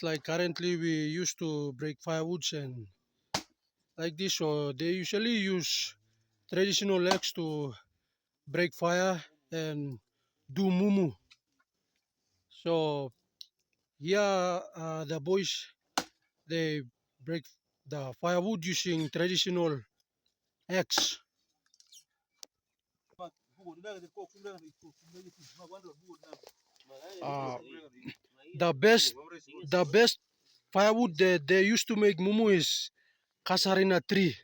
It's like currently we used to break firewoods and like this, so they usually use traditional axe to break fire and do mumu. So here the boys, they break the firewood using traditional axe. Uh, the best firewood that they used to make mumu is kasarina tree.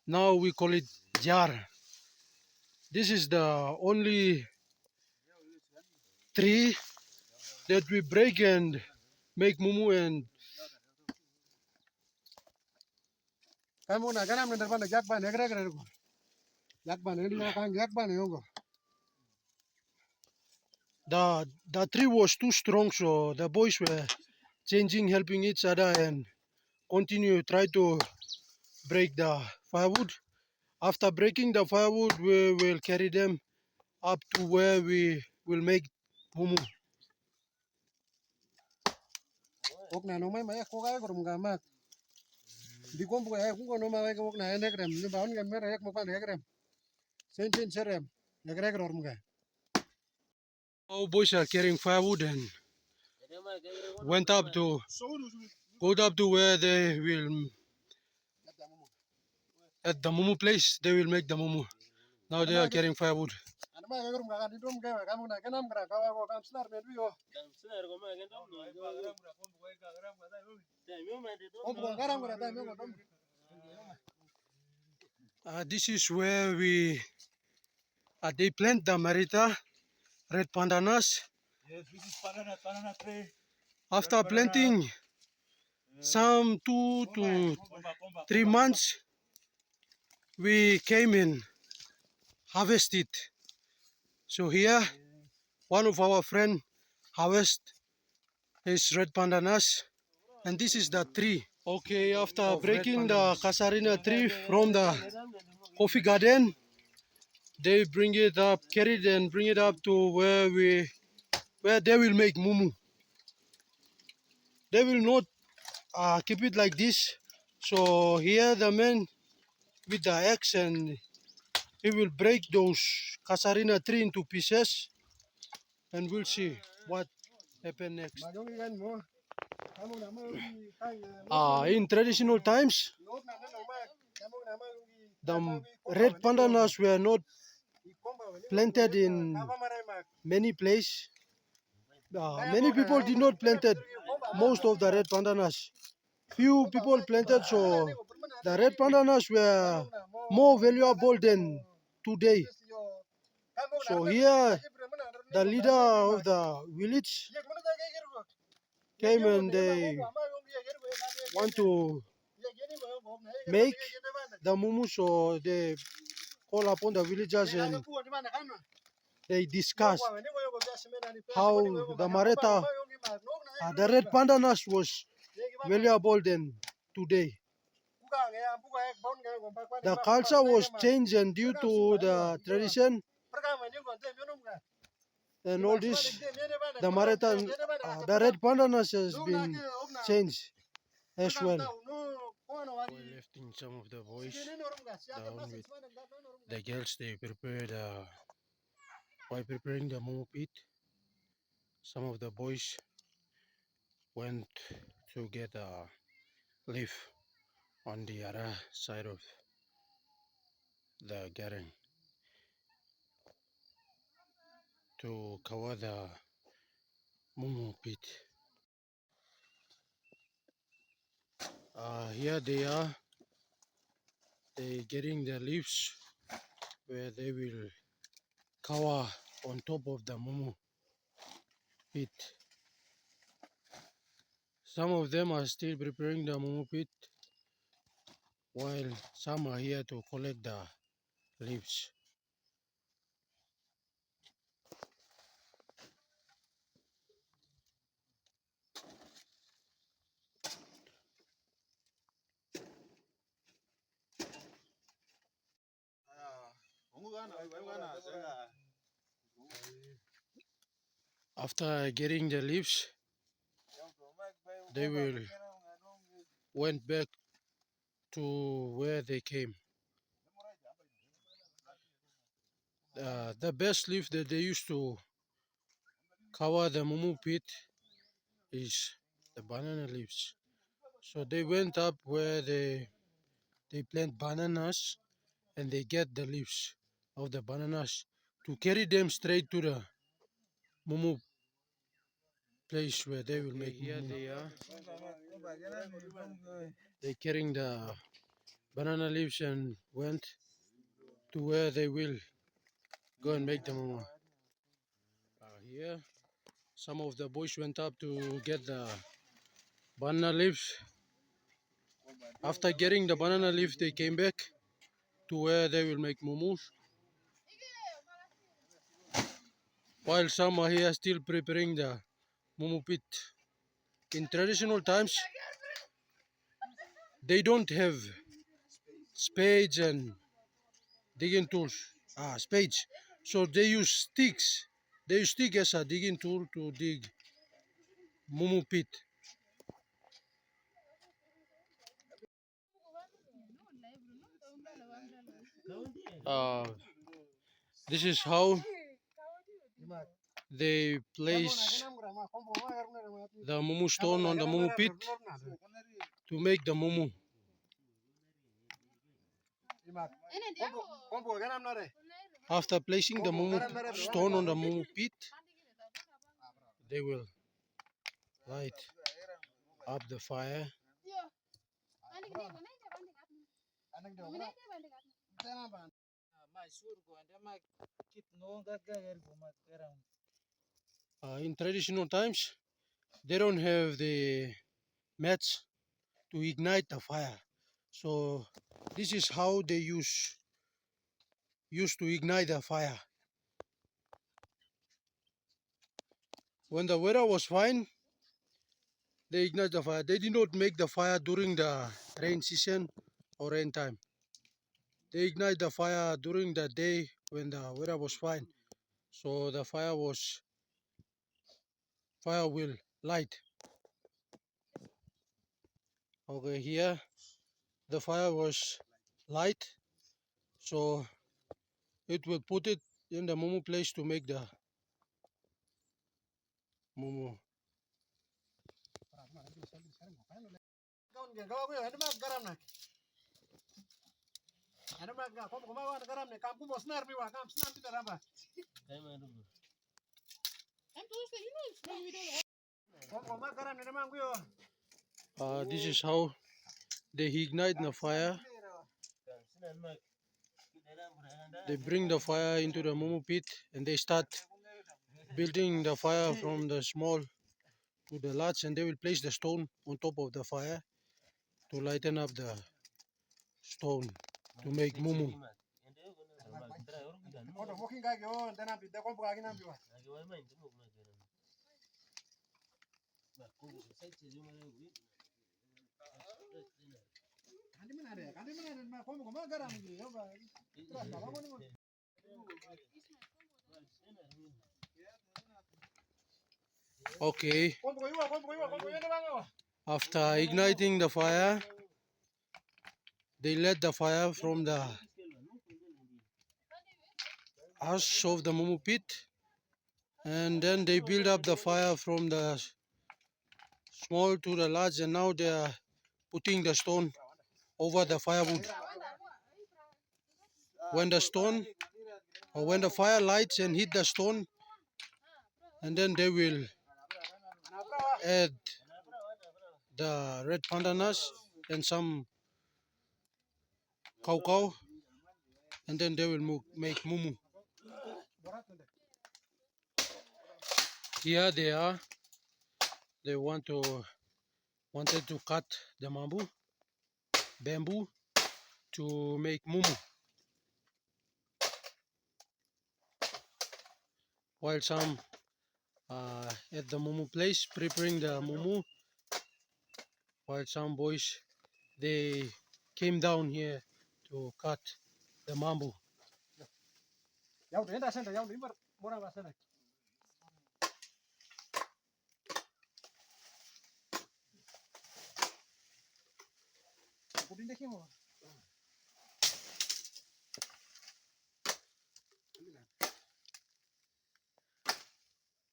Now we call it jar. This is the only tree that we break and make mumu. And the tree was too strong, so the boys were changing, helping each other, and continue try to break the firewood. After breaking the firewood, we will carry them up to where we will make mumu. All boys are carrying firewood and went up to go up to where they will at the mumu place. They will make the mumu. Now they are carrying firewood. This is where they plant the marita, red pandanus. Yes, this is banana tree. After planting some 2 to 3 months, we came and harvest it. So here, one of our friend harvest his red pandanus, and this is the tree. Okay, after breaking the kasarina tree from the coffee garden, they bring it up, carry it and bring it up to where they will make mumu. They will not keep it like this. So here the man with the axe, and he will break those kasarina tree into pieces, and we'll see what happen next. In traditional times, the red pandanus were not planted in many places. Many people did not planted most of the red pandanus. Few people planted, so the red pandanus were more valuable than today. So here, the leader of the village came and they want to make the mumu, so they call upon the villagers and they discuss how the mareta, the red pandanus was valuable than today. The culture was changed, and due to the tradition and all this, the mareta, the red pandanus has been changed as well. We're lifting some of the boys down with the girls. They prepared while preparing the mumu pit. Some of the boys went to get a leaf on the other side of the garden to cover the mumu pit. Here they are. They getting the leaves where they will cover on top of the mumu pit. Some of them are still preparing the mumu pit, while some are here to collect the leaves. After getting the leaves, they will went back to where they came. The best leaf that they used to cover the mumu pit is the banana leaves. So they went up where they plant bananas and they get the leaves of the bananas to carry them straight to the mumu place where they will make mumu. They are. They carrying the banana leaves and went to where they will go and make the mumu. Here, some of the boys went up to get the banana leaves. After getting the banana leaf, they came back to where they will make mumus. While some are here still preparing the mumu pit. In traditional times, they don't have spades and digging tools. Spades. So they use sticks. They use stick as a digging tool to dig mumu pit. This is how they place the mumu stone on the mumu pit to make the mumu. After placing the mumu stone on the mumu pit, they will light up the fire. In traditional times, they don't have the mats to ignite the fire. So this is how they used to ignite the fire. When the weather was fine, they ignite the fire. They did not make the fire during the rain season or rain time. They ignite the fire during the day when the weather was fine. So the fire will light. Okay, here the fire was light, so it will put it in the mumu place to make the mumu. This is how they ignite the fire. They bring the fire into the mumu pit and they start building the fire from the small to the large, and they will place the stone on top of the fire to lighten up the stone to make mumu. Okay, after igniting the fire, they let the fire from the ash of the mumu pit, and then they build up the fire from the small to the large, and now they are putting the stone over the firewood. When the stone or when the fire lights and hit the stone, and then they will add the red pandanus and some cow, and then they will make mumu. Here they are. They wanted to cut the bamboo to make mumu. While some at the mumu place preparing the mumu, while some boys they came down here to cut the bamboo.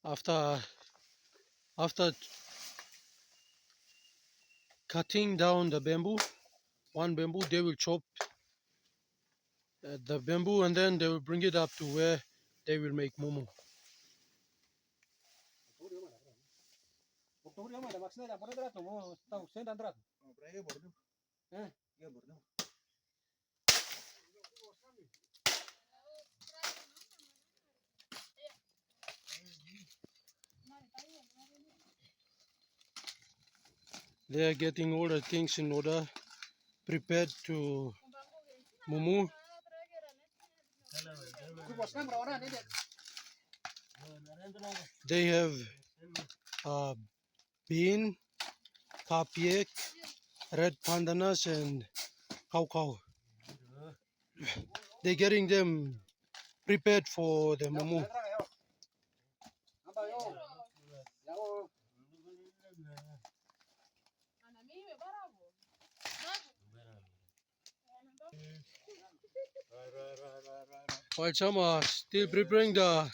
After cutting down the bamboo, one bamboo, they will chop the bamboo and then they will bring it up to where they will make mumu. They are getting all the things in order, prepared to mumu. They have bean, papiek, red pandanus, and cow. They're getting them prepared for the mumu. While some are still preparing the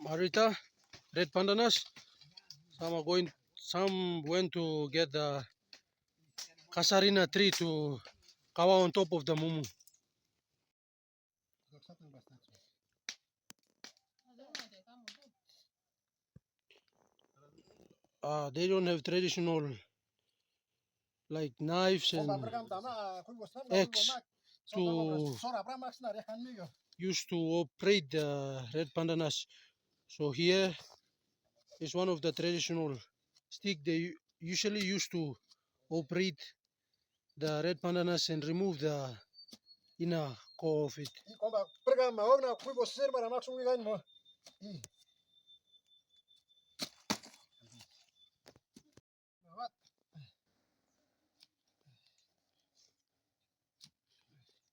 marita, red pandanus, some went to get the kasarina tree to cover on top of the mumu. They don't have traditional like knives and axe to use to operate the red pandanus. So here is one of the traditional stick they usually use to operate the red pandanus and remove the inner core of it.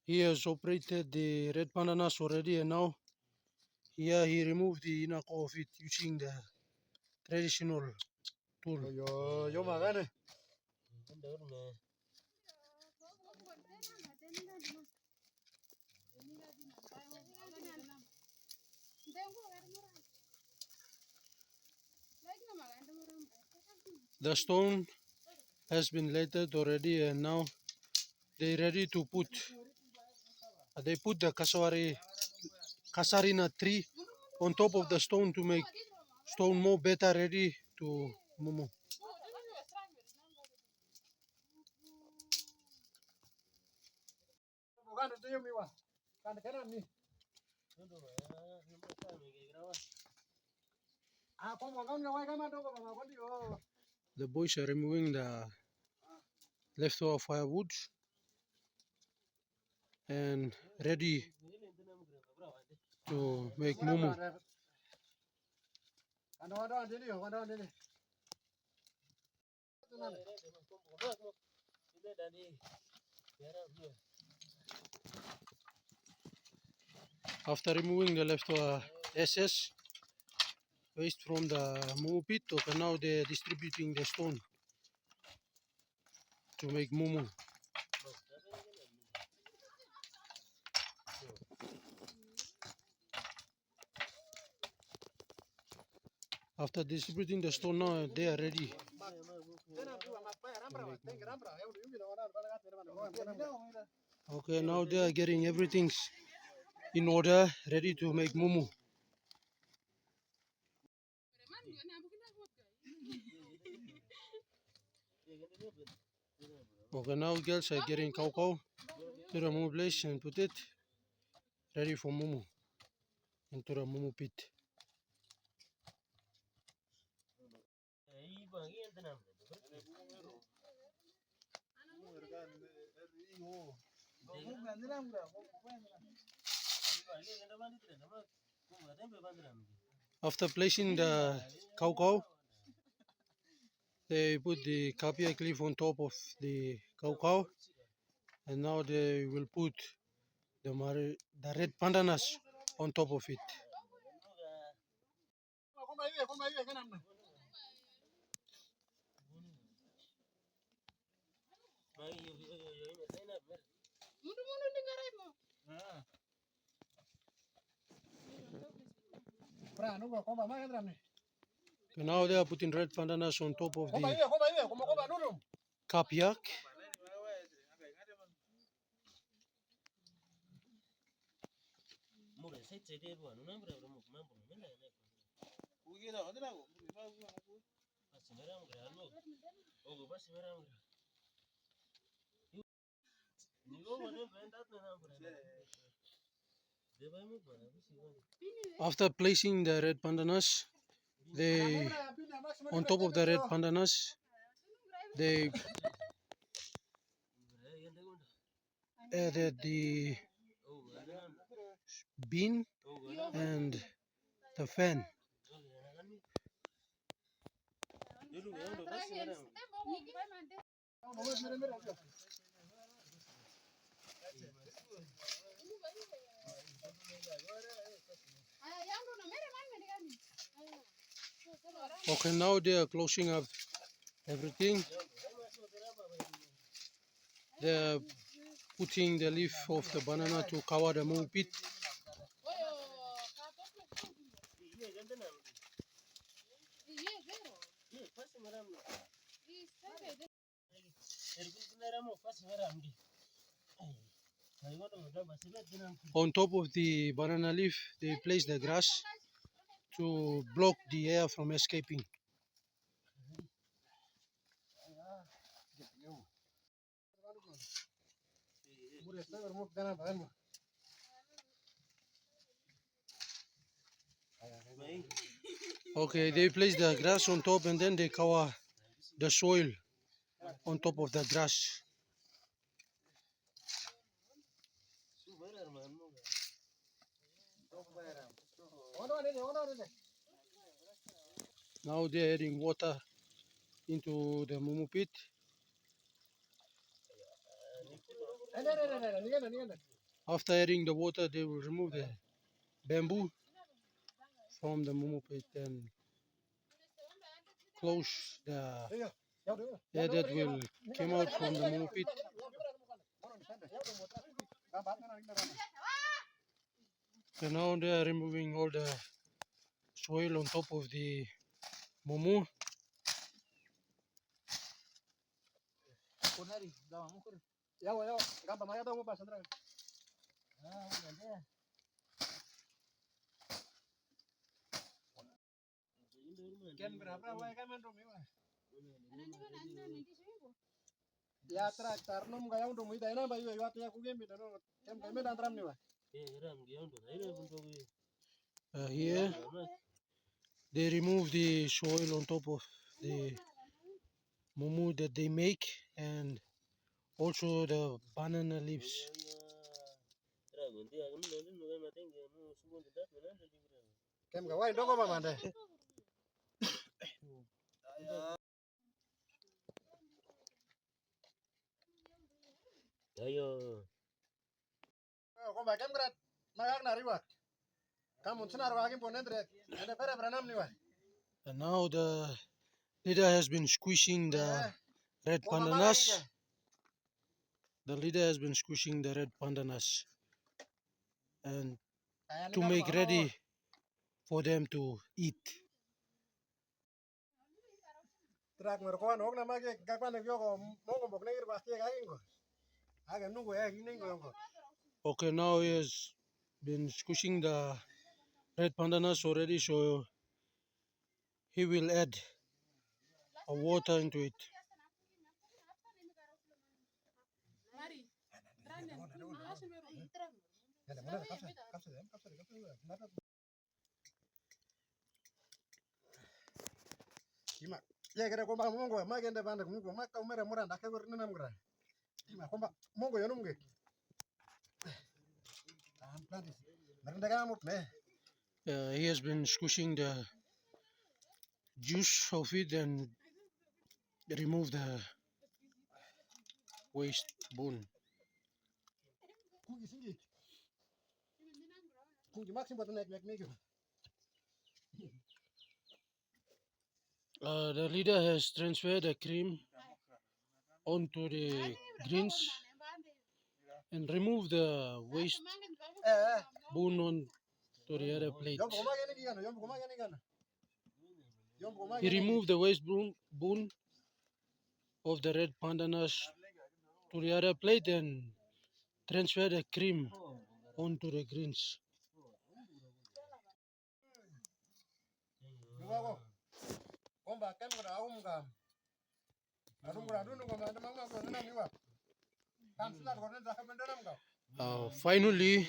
He has operated the red pandanus already, and now here he removed the inner core of it using the traditional tool. The stone has been lathered already, and now they ready to put. They put the kasarina tree on top of the stone to make stone more better ready to mumu. The boys are removing the leftover firewood and ready to make mumu. After removing the leftover excess waste from the mumu pit, okay, now they're distributing the stone to make mumu. After distributing the stone, now they are ready. Okay, now they are getting everything in order, ready to make mumu. Okay, now girls are getting cow to the mumu place and put it ready for mumu into the mumu pit. After placing the cow, they put the kapia cliff on top of the cow, and now they will put the red pandanus on top of it. So now they are putting red pandanus on top of the kapyak. After placing the red pandanus, they on top of the red pandanus, they added the bean and the fan. Okay, now they are closing up everything. They are putting the leaf of the banana to cover the moon pit. On top of the banana leaf, they place the grass to block the air from escaping. Okay, they place the grass on top and then they cover the soil on top of the grass. Now they're adding water into the mumu pit. After adding the water, they will remove the bamboo from the mumu pit and close the air that will come out from the mumu pit. So now they are removing all the soil on top of the mumu. Here they remove the soil on top of the mumu that they make and also the banana leaves. And now the leader has been squishing the red pandanus. The leader has been squishing the red pandanus and to make ready for them to eat. Okay, now he has been squishing the red pandanus already, so he will add a water into it. He has been squishing the juice of it and remove the waste bone. The leader has transferred the cream onto the greens and remove the waste bone on to the other plate. He removed the waste bone of the red pandanus to the other plate and transfer the cream onto the greens. Finally,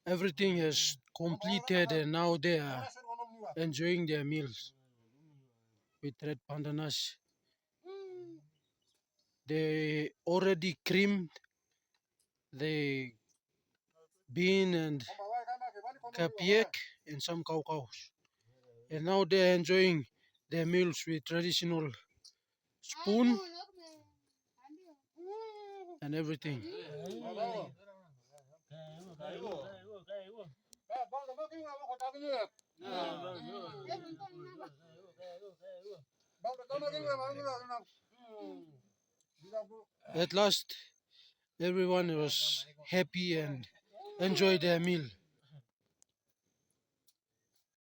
everything is completed and now they are enjoying their meals with red pandanus. They already creamed the bean and kapiek and some cows. And now they're enjoying their meals with traditional spoon and everything. At last, everyone was happy and enjoyed their meal.